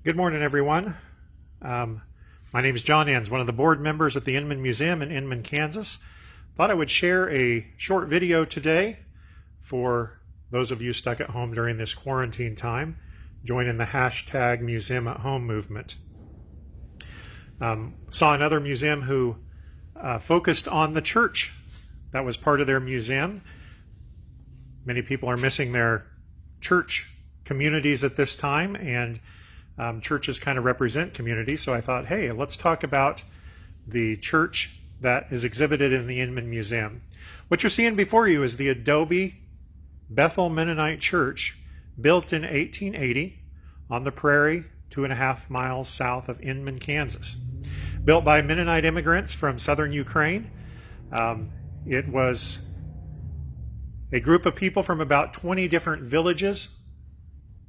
Good morning, everyone. My name is John Ensz, one of the board members at the Inman Museum in Inman, Kansas. Thought I would share a short video today for those of you stuck at home during this quarantine time, joining the hashtag Museum at Home movement. Saw another museum who focused on the church. That was part of their museum. Many people are missing their church communities at this time, and churches kind of represent communities, so I thought, hey, let's talk about the church that is exhibited in the Inman Museum. What you're seeing before you is the Adobe Bethel Mennonite Church, built in 1880 on the prairie 2.5 miles south of Inman, Kansas. Built by Mennonite immigrants from southern Ukraine. It was a group of people from about 20 different villages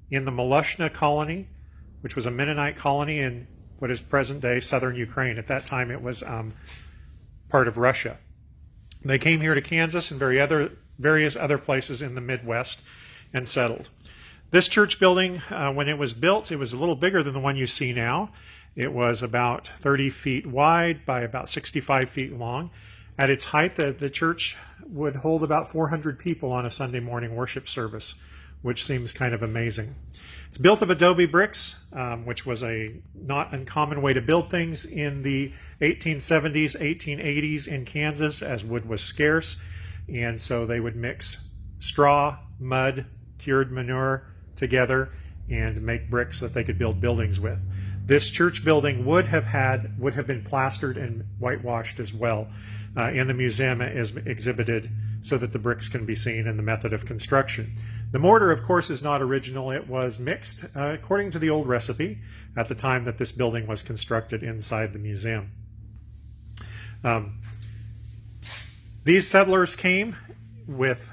in the Molushna colony, which was a Mennonite colony in what is present-day southern Ukraine. At that time, it was part of Russia. They came here to Kansas and various other places in the Midwest and settled. This church building, when it was built, it was a little bigger than the one you see now. It was about 30 feet wide by about 65 feet long. At its height, the church would hold about 400 people on a Sunday morning worship service, which seems kind of amazing. It's built of adobe bricks, which was a not uncommon way to build things in the 1870s, 1880s in Kansas, as wood was scarce. And so they would mix straw, mud, cured manure together and make bricks that they could build buildings with. This church building would have been plastered and whitewashed as well. In the museum is exhibited so that the bricks can be seen in the method of construction. The mortar, of course, is not original. It was mixed according to the old recipe at the time that this building was constructed inside the museum. These settlers came with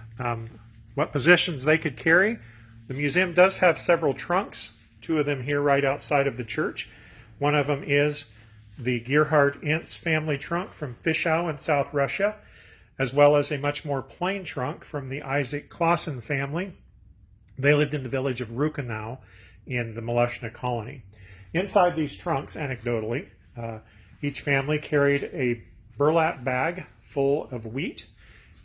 what possessions they could carry. The museum does have several trunks, 2 of them here right outside of the church. One of them is the Gerhard Ensz family trunk from Fischau in South Russia, as well as a much more plain trunk from the Isaac Clausen family. They lived in the village of Rukenau in the Molushna colony. Inside these trunks, anecdotally, each family carried a burlap bag full of wheat,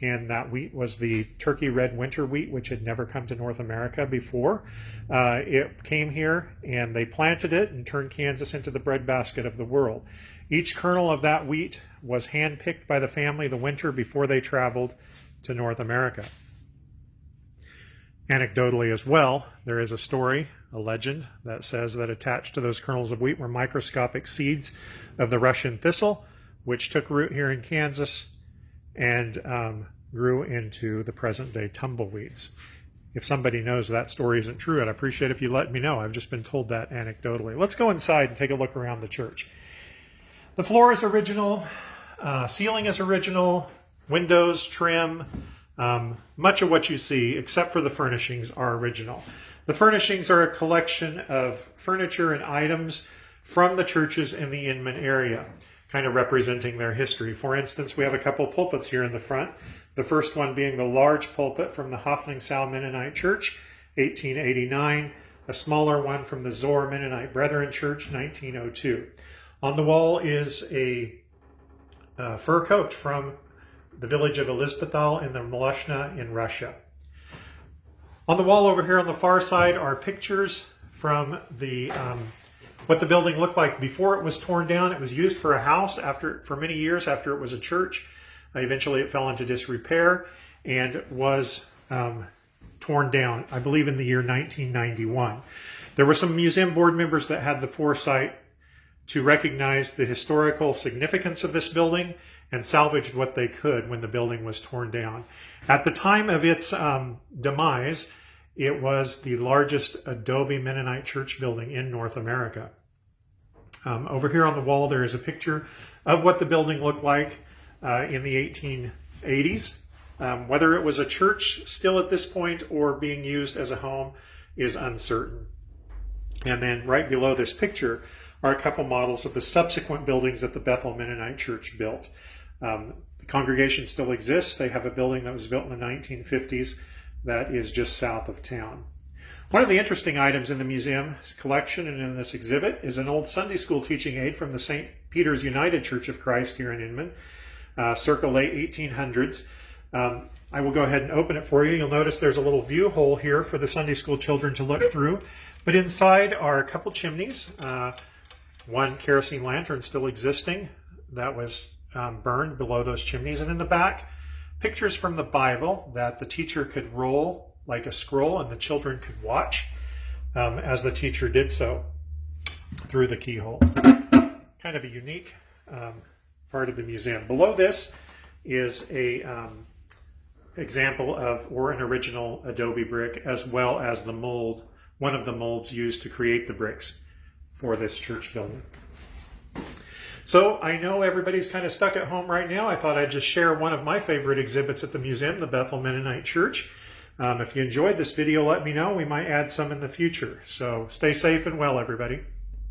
and that wheat was the turkey red winter wheat, which had never come to North America before. It came here, and they planted it and turned Kansas into the breadbasket of the world. Each kernel of that wheat was handpicked by the family the winter before they traveled to North America. Anecdotally as well, there is a story, a legend, that says that attached to those kernels of wheat were microscopic seeds of the Russian thistle, which took root here in Kansas and grew into the present-day tumbleweeds. If somebody knows that story isn't true, I'd appreciate if you let me know. I've just been told that anecdotally. Let's go inside and take a look around the church. The floor is original, ceiling is original, windows, trim, much of what you see, except for the furnishings, are original. The furnishings are a collection of furniture and items from the churches in the Inman area, kind of representing their history. For instance, we have a couple pulpits here in the front. The first one being the large pulpit from the Hoffnungsau Mennonite Church, 1889. A smaller one from the Zohr Mennonite Brethren Church, 1902. On the wall is a fur coat from the village of Elizabethal in the Molushna in Russia. On the wall over here on the far side are pictures from the what the building looked like before it was torn down. It was used for a house for many years after it was a church. Eventually it fell into disrepair and was torn down, I believe in the year 1991. There were some museum board members that had the foresight to recognize the historical significance of this building and salvaged what they could when the building was torn down. At the time of its demise, it was the largest adobe Mennonite church building in North America. Over here on the wall, there is a picture of what the building looked like in the 1880s. Whether it was a church still at this point or being used as a home is uncertain. And then right below this picture are a couple models of the subsequent buildings that the Bethel Mennonite Church built. The congregation still exists. They have a building that was built in the 1950s that is just south of town. One of the interesting items in the museum's collection and in this exhibit is an old Sunday school teaching aid from the St. Peter's United Church of Christ here in Inman, circa late 1800s. I will go ahead and open it for you. You'll notice there's a little view hole here for the Sunday school children to look through. But inside are a couple chimneys, one kerosene lantern still existing that was burned below those chimneys. And in the back, pictures from the Bible that the teacher could roll like a scroll and the children could watch as the teacher did so through the keyhole. Kind of a unique part of the museum. Below this is a example of, or an original Adobe brick, as well as the mold, one of the molds used to create the bricks for this church building. So I know everybody's kind of stuck at home right now. I thought I'd just share one of my favorite exhibits at the museum, the Bethel Mennonite Church. If you enjoyed this video, let me know. We might add some in the future. So stay safe and well, everybody.